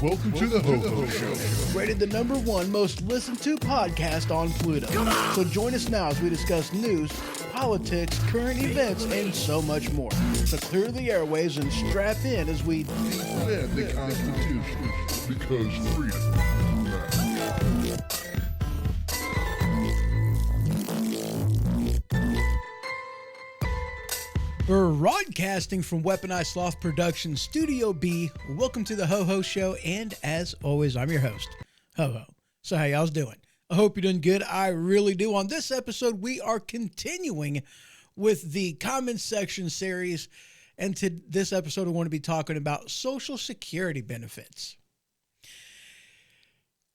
Welcome to the HohO Show. Rated the #1 most listened to podcast on Pluto. So join us now as we discuss news, politics, current events, and so much more. So clear the airwaves and strap in as we Defend the Constitution, because freedom matters. Broadcasting from Weaponized Sloth Productions Studio B, welcome to the HohO Show, and as always, I'm your host, HohO. So how y'all's doing? I hope you're doing good. I really do. On this episode, we are continuing with the comment section series, and to this episode, I want to be talking about Social Security benefits.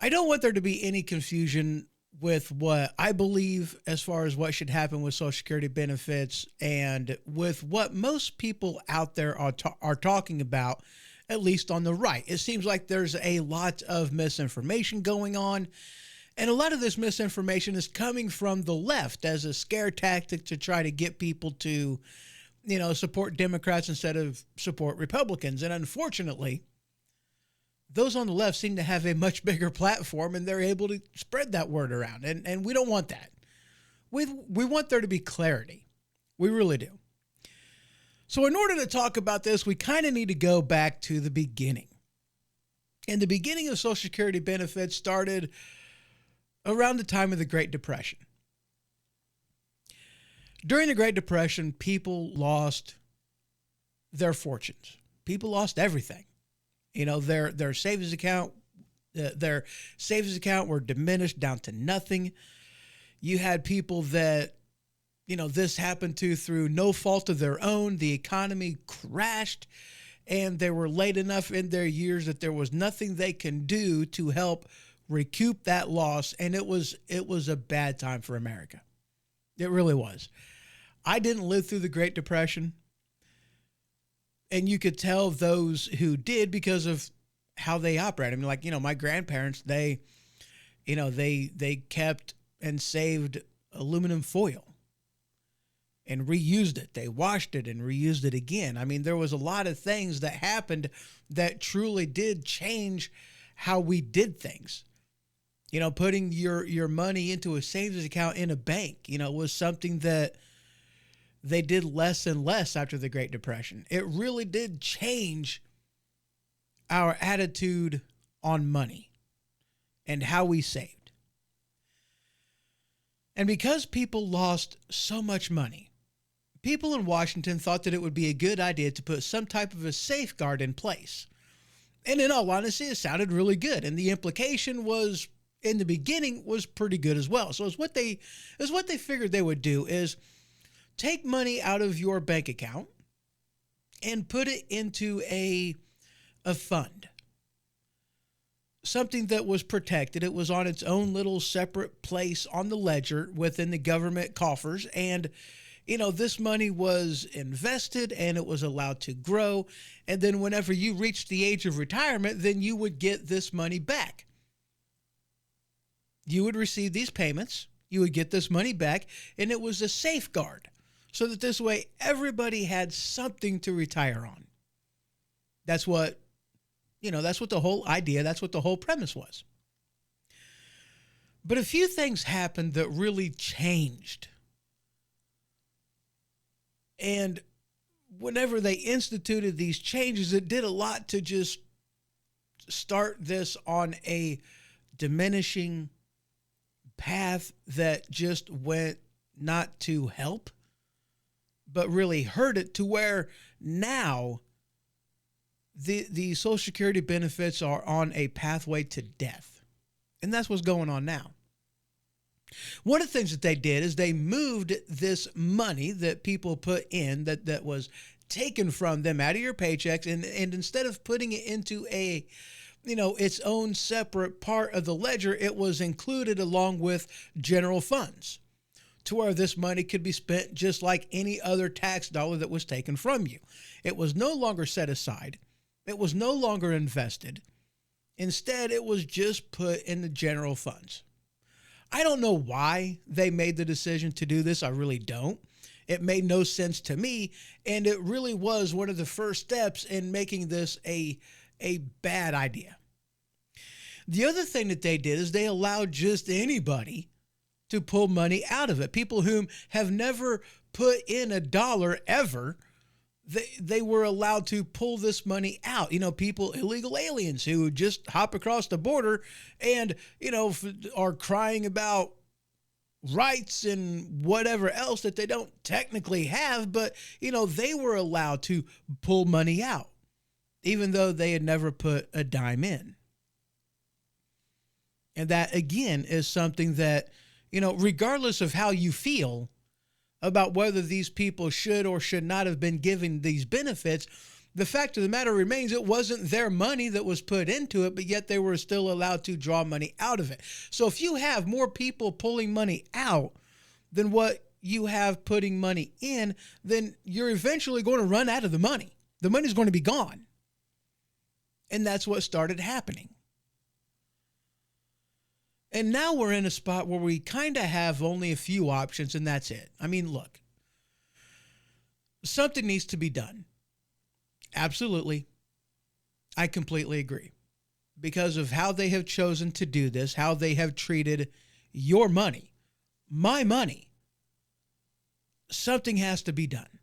I don't want there to be any confusion with what I believe as far as what should happen with Social Security benefits and with what most people out there are talking about, at least on the right. It seems like there's a lot of misinformation going on, and a lot of this misinformation is coming from the left as a scare tactic to try to get people to, support Democrats instead of support Republicans. And unfortunately, those on the left seem to have a much bigger platform, and they're able to spread that word around. And we don't want that. We want there to be clarity. We really do. So in order to talk about this, we kind of need to go back to the beginning. And the beginning of Social Security benefits started around the time of the Great Depression. During the Great Depression, people lost their fortunes. People lost everything. Their savings account were diminished down to nothing. You had people that, this happened to through no fault of their own. The economy crashed, and they were late enough in their years that there was nothing they can do to help recoup that loss. And it was a bad time for America. It really was. I didn't live through the Great Depression. And you could tell those who did because of how they operate. I mean, my grandparents, they kept and saved aluminum foil and reused it. They washed it and reused it again. I mean, there was a lot of things that happened that truly did change how we did things. Putting your money into a savings account in a bank, was something that they did less and less after the Great Depression. It really did change our attitude on money and how we saved. And because people lost so much money, people in Washington thought that it would be a good idea to put some type of a safeguard in place. And in all honesty, it sounded really good. And the implication was, in the beginning, was pretty good as well. So what they figured they would do is take money out of your bank account and put it into a fund, something that was protected. It was on its own little separate place on the ledger within the government coffers. And, this money was invested and it was allowed to grow. And then whenever you reached the age of retirement, then you would get this money back. You would receive these payments. You would get this money back, and it was a safeguard. So that this way, everybody had something to retire on. That's what the whole idea, that's what the whole premise was. But a few things happened that really changed. And whenever they instituted these changes, it did a lot to just start this on a diminishing path that just went not to help, but really hurt it, to where now the Social Security benefits are on a pathway to death. And that's what's going on now. One of the things that they did is they moved this money that people put in that was taken from them out of your paychecks, and instead of putting it into its own separate part of the ledger, it was included along with general funds, to where this money could be spent just like any other tax dollar that was taken from you. It was no longer set aside. It was no longer invested. Instead, it was just put in the general funds. I don't know why they made the decision to do this. I really don't. It made no sense to me, and it really was one of the first steps in making this a bad idea. The other thing that they did is they allowed just anybody to pull money out of it. People whom have never put in a dollar ever, they were allowed to pull this money out. You know, people, illegal aliens who just hop across the border and, you know, are crying about rights and whatever else that they don't technically have, but, you know, they were allowed to pull money out, even though they had never put a dime in. And that, again, is something that, you know, regardless of how you feel about whether these people should or should not have been given these benefits, the fact of the matter remains it wasn't their money that was put into it, but yet they were still allowed to draw money out of it. So if you have more people pulling money out than what you have putting money in, then you're eventually going to run out of the money. The money's going to be gone. And that's what started happening. And now we're in a spot where we kind of have only a few options, and that's it. I mean, look, something needs to be done. Absolutely. I completely agree. Because of how they have chosen to do this, how they have treated your money, my money, something has to be done.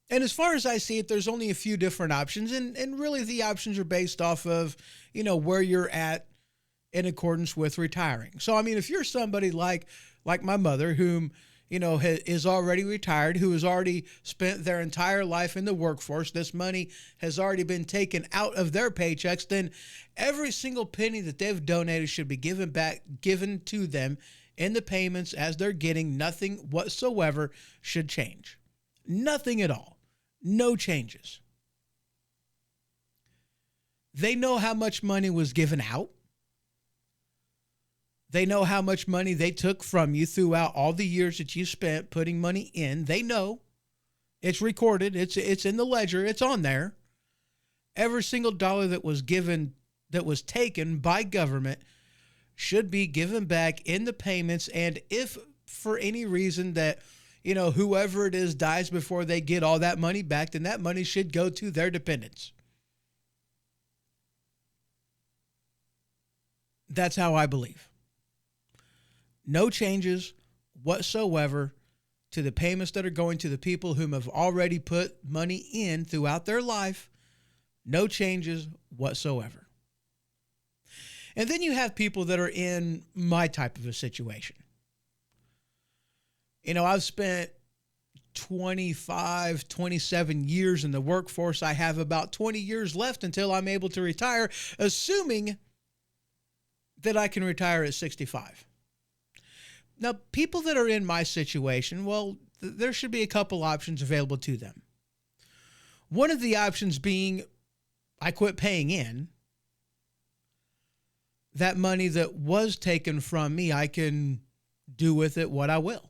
And as far as I see it, there's only a few different options, and really the options are based off of, you know, where you're at in accordance with retiring. So, I mean, if you're somebody like my mother, whom, you know, is already retired, who has already spent their entire life in the workforce, this money has already been taken out of their paychecks, then every single penny that they've donated should be given to them in the payments as they're getting. Nothing whatsoever should change. Nothing at all. No changes. They know how much money was given out. They know how much money they took from you throughout all the years that you spent putting money in. They know. It's recorded. It's in the ledger. It's on there. Every single dollar that was taken by government should be given back in the payments. And if for any reason that, you know, whoever it is dies before they get all that money back, then that money should go to their dependents. That's how I believe. No changes whatsoever to the payments that are going to the people whom have already put money in throughout their life. No changes whatsoever. And then you have people that are in my type of a situation. You know, I've spent 25, 27 years in the workforce. I have about 20 years left until I'm able to retire, assuming that I can retire at 65. Now, people that are in my situation, well, there should be a couple options available to them. One of the options being I quit paying in. That money that was taken from me, I can do with it what I will.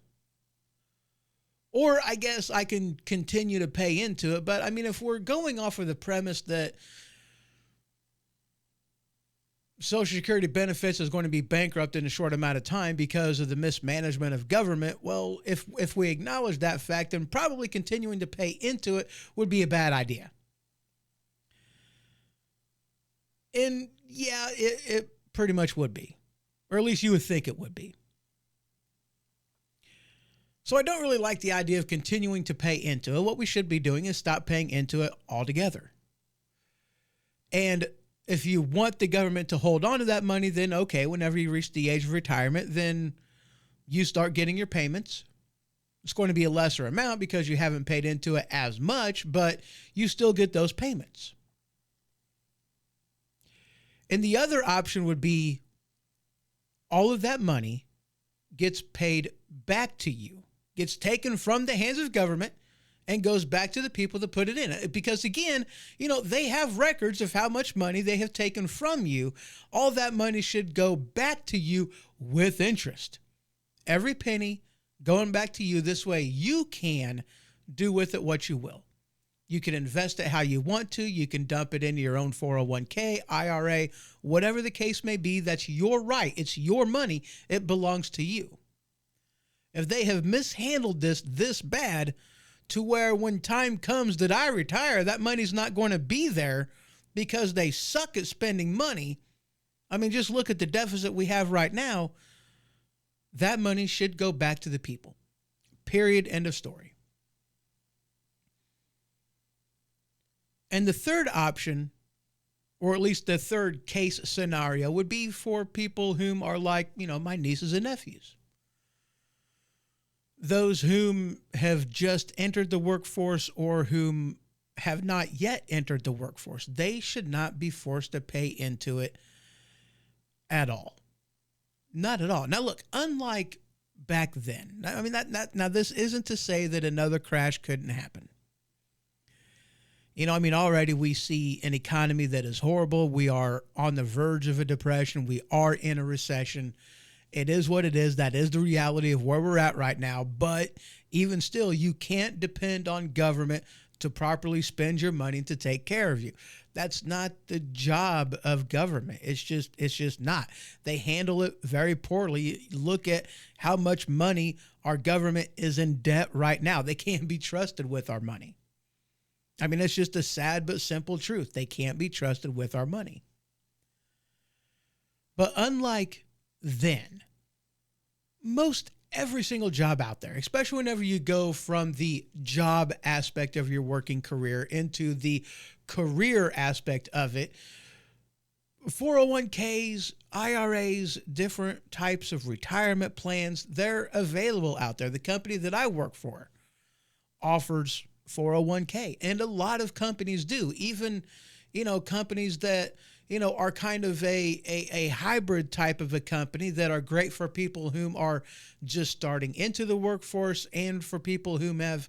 Or I guess I can continue to pay into it. But I mean, if we're going off of the premise that Social Security benefits is going to be bankrupt in a short amount of time because of the mismanagement of government, well, if we acknowledge that fact, then probably continuing to pay into it would be a bad idea. And yeah, it pretty much would be, or at least you would think it would be. So I don't really like the idea of continuing to pay into it. What we should be doing is stop paying into it altogether. And if you want the government to hold on to that money, then okay, whenever you reach the age of retirement, then you start getting your payments. It's going to be a lesser amount because you haven't paid into it as much, but you still get those payments. And the other option would be all of that money gets paid back to you, gets taken from the hands of government and goes back to the people that put it in. Because again, you know, they have records of how much money they have taken from you. All that money should go back to you with interest. Every penny going back to you. This way you can do with it what you will. You can invest it how you want to. You can dump it into your own 401k, IRA, whatever the case may be. That's your right. It's your money. It belongs to you. If they have mishandled this bad to where when time comes that I retire, that money's not going to be there because they suck at spending money, I mean, just look at the deficit we have right now. That money should go back to the people. Period. End of story. And the third option, or at least the third case scenario, would be for people whom are like, my nieces and nephews. Those whom have just entered the workforce or whom have not yet entered the workforce. They should not be forced to pay into it at all. Not at all. Now, look, unlike back then, I mean, now this isn't to say that another crash couldn't happen. Already we see an economy that is horrible. We are on the verge of a depression. We are in a recession. It is what it is. That is the reality of where we're at right now. But even still, you can't depend on government to properly spend your money to take care of you. That's not the job of government. It's just not. They handle it very poorly. Look at how much money our government is in debt right now. They can't be trusted with our money. I mean, it's just a sad but simple truth. They can't be trusted with our money. But unlike then, most every single job out there, especially whenever you go from the job aspect of your working career into the career aspect of it, 401ks, IRAs, different types of retirement plans, they're available out there. The company that I work for offers 401k, and a lot of companies do. Even, companies that, are kind of a hybrid type of a company that are great for people whom are just starting into the workforce and for people whom have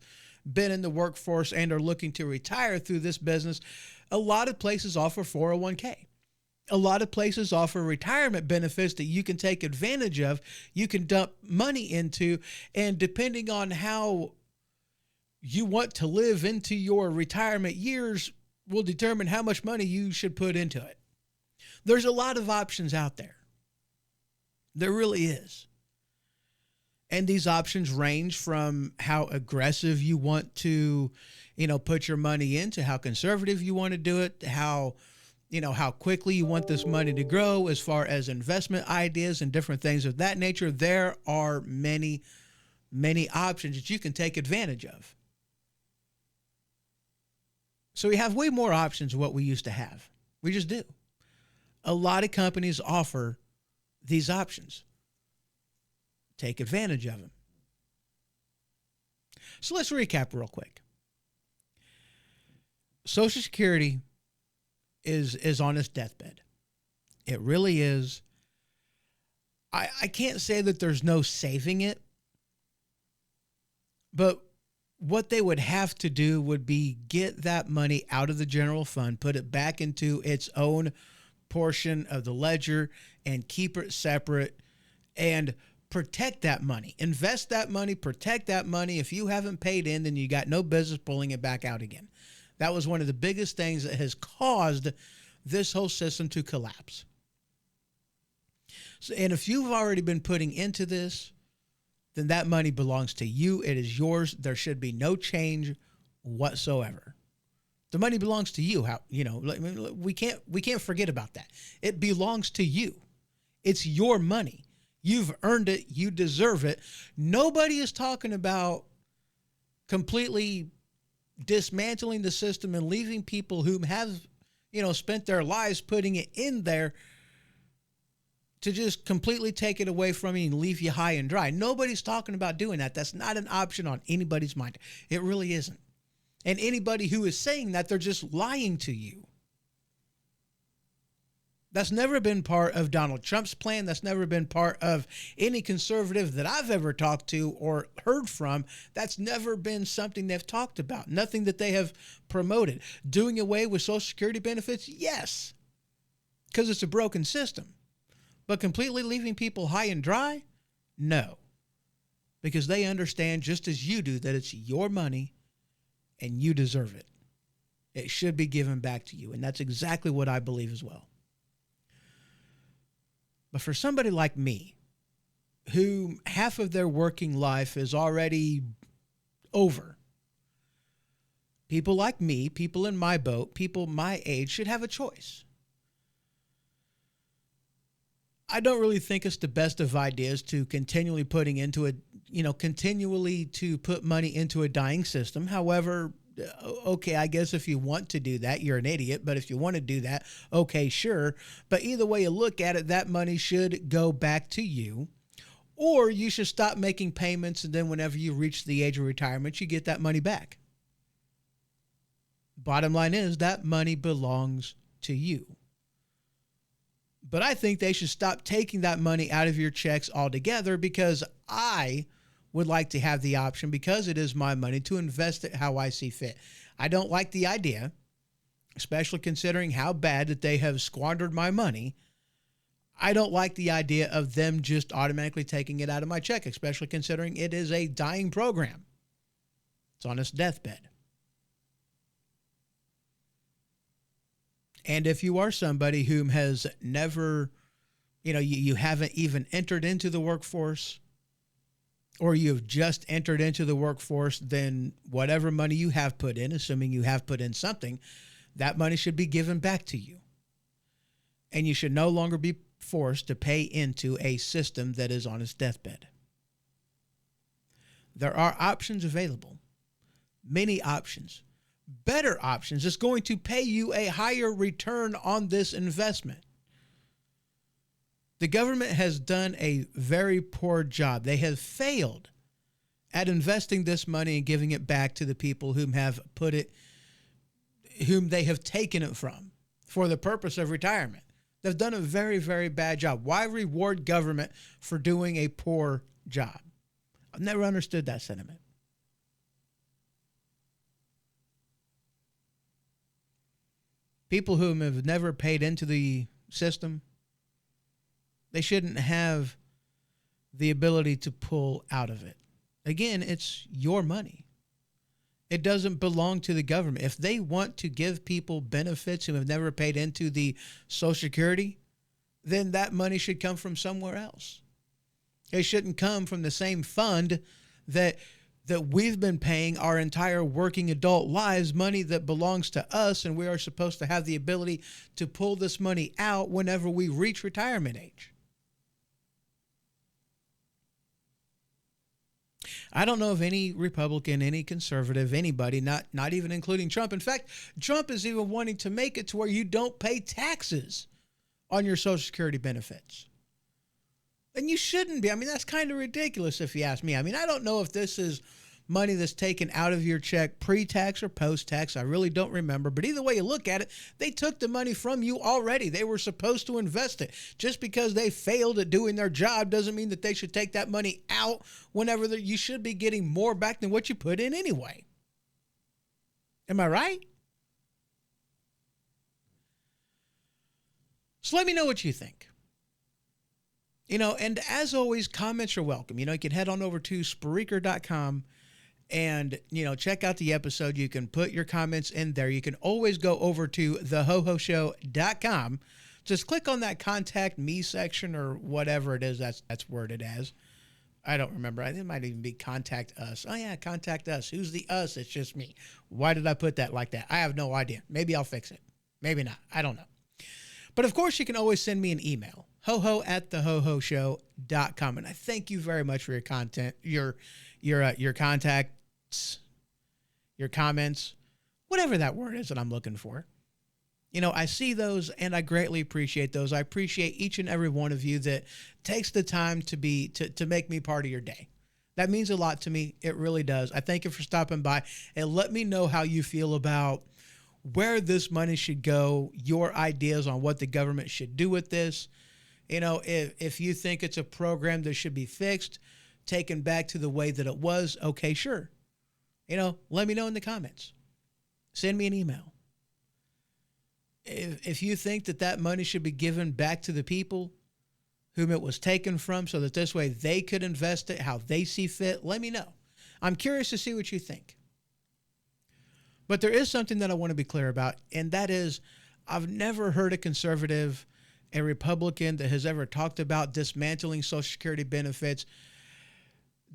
been in the workforce and are looking to retire through this business. A lot of places offer 401k. A lot of places offer retirement benefits that you can take advantage of. You can dump money into, and depending on how you want to live into your retirement years will determine how much money you should put into it. There's a lot of options out there. There really is. And these options range from how aggressive you want to, put your money into, how conservative you want to do it, how quickly you want this money to grow as far as investment ideas and different things of that nature. There are many, many options that you can take advantage of. So we have way more options than what we used to have. We just do. A lot of companies offer these options. Take advantage of them. So let's recap real quick. Social Security is on its deathbed. It really is. I can't say that there's no saving it, but what they would have to do would be get that money out of the general fund, put it back into its own portion of the ledger, and keep it separate and protect that money. Invest that money, protect that money. If you haven't paid in, then you got no business pulling it back out again. That was one of the biggest things that has caused this whole system to collapse. So, and if you've already been putting into this, then that money belongs to you. It is yours. There should be no change whatsoever. The money belongs to you. We can't forget about that. It belongs to you. It's your money. You've earned it. You deserve it. Nobody is talking about completely dismantling the system and leaving people who have, spent their lives putting it in there to just completely take it away from you and leave you high and dry. Nobody's talking about doing that. That's not an option on anybody's mind. It really isn't. And anybody who is saying that, they're just lying to you. That's never been part of Donald Trump's plan. That's never been part of any conservative that I've ever talked to or heard from. That's never been something they've talked about. Nothing that they have promoted. Doing away with Social Security benefits? Yes, because it's a broken system. But completely leaving people high and dry? No, because they understand just as you do that it's your money and you deserve it. It should be given back to you. And that's exactly what I believe as well. But for somebody like me, who half of their working life is already over, people like me, people in my boat, people my age should have a choice. I don't really think it's the best of ideas to continually putting into a, continually to put money into a dying system. However, okay, I guess if you want to do that, you're an idiot. But if you want to do that, okay, sure. But either way you look at it, that money should go back to you, or you should stop making payments. And then whenever you reach the age of retirement, you get that money back. Bottom line is that money belongs to you. But I think they should stop taking that money out of your checks altogether, because I would like to have the option, because it is my money, to invest it how I see fit. I don't like the idea, especially considering how bad that they have squandered my money. I don't like the idea of them just automatically taking it out of my check, especially considering it is a dying program. It's on its deathbed. And if you are somebody who has never, you haven't even entered into the workforce, or you've just entered into the workforce, then whatever money you have put in, assuming you have put in something, that money should be given back to you. And you should no longer be forced to pay into a system that is on its deathbed. There are options available, many options. Better options is going to pay you a higher return on this investment. The government has done a very poor job. They have failed at investing this money and giving it back to the people whom they have taken it from for the purpose of retirement. They've done a very, very bad job. Why reward government for doing a poor job? I've never understood that sentiment. People who have never paid into the system, they shouldn't have the ability to pull out of it. Again, it's your money. It doesn't belong to the government. If they want to give people benefits who have never paid into the Social Security, then that money should come from somewhere else. It shouldn't come from the same fund that we've been paying our entire working adult lives, money that belongs to us, and we are supposed to have the ability to pull this money out whenever we reach retirement age. I don't know of any Republican, any conservative, anybody, not even including Trump. In fact, Trump is even wanting to make it to where you don't pay taxes on your Social Security benefits. And you shouldn't be. I mean, that's kind of ridiculous if you ask me. I mean, I don't know if this is money that's taken out of your check pre-tax or post-tax. I really don't remember. But either way you look at it, they took the money from you already. They were supposed to invest it. Just because they failed at doing their job doesn't mean that they should take that money out whenever you should be getting more back than what you put in anyway. Am I right? So let me know what you think. And as always, comments are welcome. You can head on over to Spreaker.com and, check out the episode. You can put your comments in there. You can always go over to HohOShow.com. Just click on that contact me section or whatever it is that's worded as. I don't remember. It might even be contact us. Oh, yeah, contact us. Who's the us? It's just me. Why did I put that like that? I have no idea. Maybe I'll fix it. Maybe not. I don't know. But, of course, you can always send me an email. HohO@theHoHoShow.com. And I thank you very much for your content, your contacts, your comments, whatever that word is that I'm looking for. I see those and I greatly appreciate those. I appreciate each and every one of you that takes the time to make me part of your day. That means a lot to me. It really does. I thank you for stopping by and let me know how you feel about where this money should go, your ideas on what the government should do with this. If you think it's a program that should be fixed, taken back to the way that it was, okay, sure. Let me know in the comments. Send me an email. If you think that money should be given back to the people whom it was taken from so that this way they could invest it how they see fit, let me know. I'm curious to see what you think. But there is something that I want to be clear about, and that is I've never heard a conservative, a Republican that has ever talked about dismantling Social Security benefits,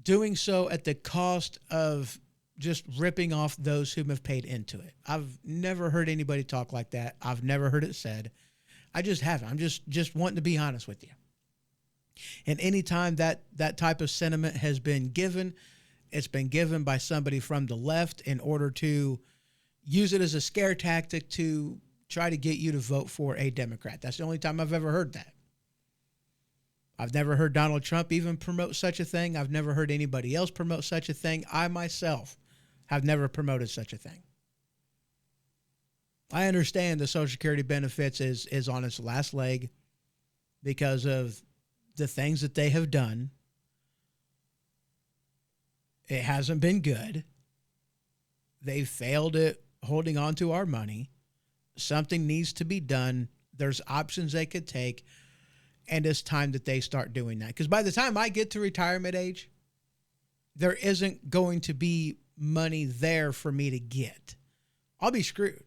doing so at the cost of just ripping off those whom have paid into it. I've never heard anybody talk like that. I've never heard it said. I just haven't. I'm just wanting to be honest with you. And anytime that type of sentiment has been given, it's been given by somebody from the left in order to use it as a scare tactic to try to get you to vote for a Democrat. That's the only time I've ever heard that. I've never heard Donald Trump even promote such a thing. I've never heard anybody else promote such a thing. I myself have never promoted such a thing. I understand the Social Security benefits is on its last leg because of the things that they have done. It hasn't been good. They've failed at holding on to our money. Something needs to be done. There's options they could take, and it's time that they start doing that. Because by the time I get to retirement age, there isn't going to be money there for me to get. I'll be screwed.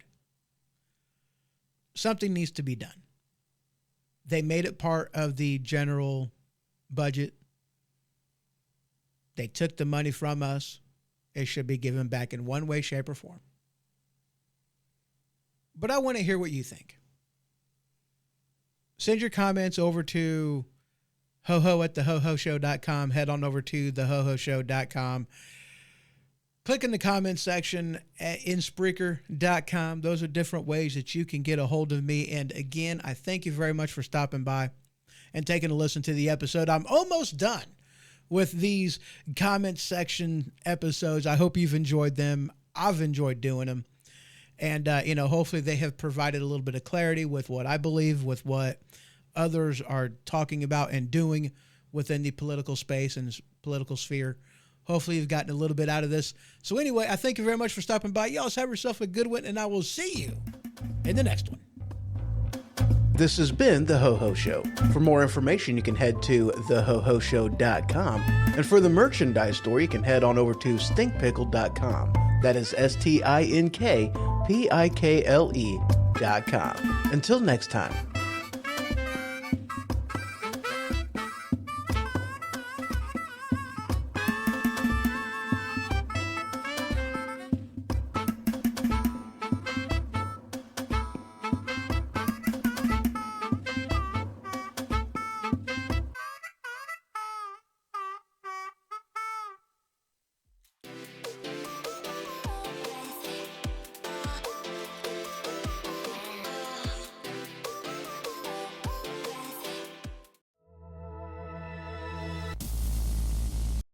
Something needs to be done. They made it part of the general budget. They took the money from us. It should be given back in one way, shape, or form. But I want to hear what you think. Send your comments over to HoHO at thehohoshow.com. Head on over to thehohoshow.com. Click in the comment section in Spreaker.com. Those are different ways that you can get a hold of me. And again, I thank you very much for stopping by and taking a listen to the episode. I'm almost done with these comment section episodes. I hope you've enjoyed them. I've enjoyed doing them. And, hopefully they have provided a little bit of clarity with what I believe, with what others are talking about and doing within the political space and political sphere. Hopefully you've gotten a little bit out of this. So anyway, I thank you very much for stopping by. Y'all have yourself a good one, and I will see you in the next one. This has been The HoHo Show. For more information, you can head to thehohoshow.com. And for the merchandise store, you can head on over to stinkpickle.com. That is stinkpickle.com. Until next time.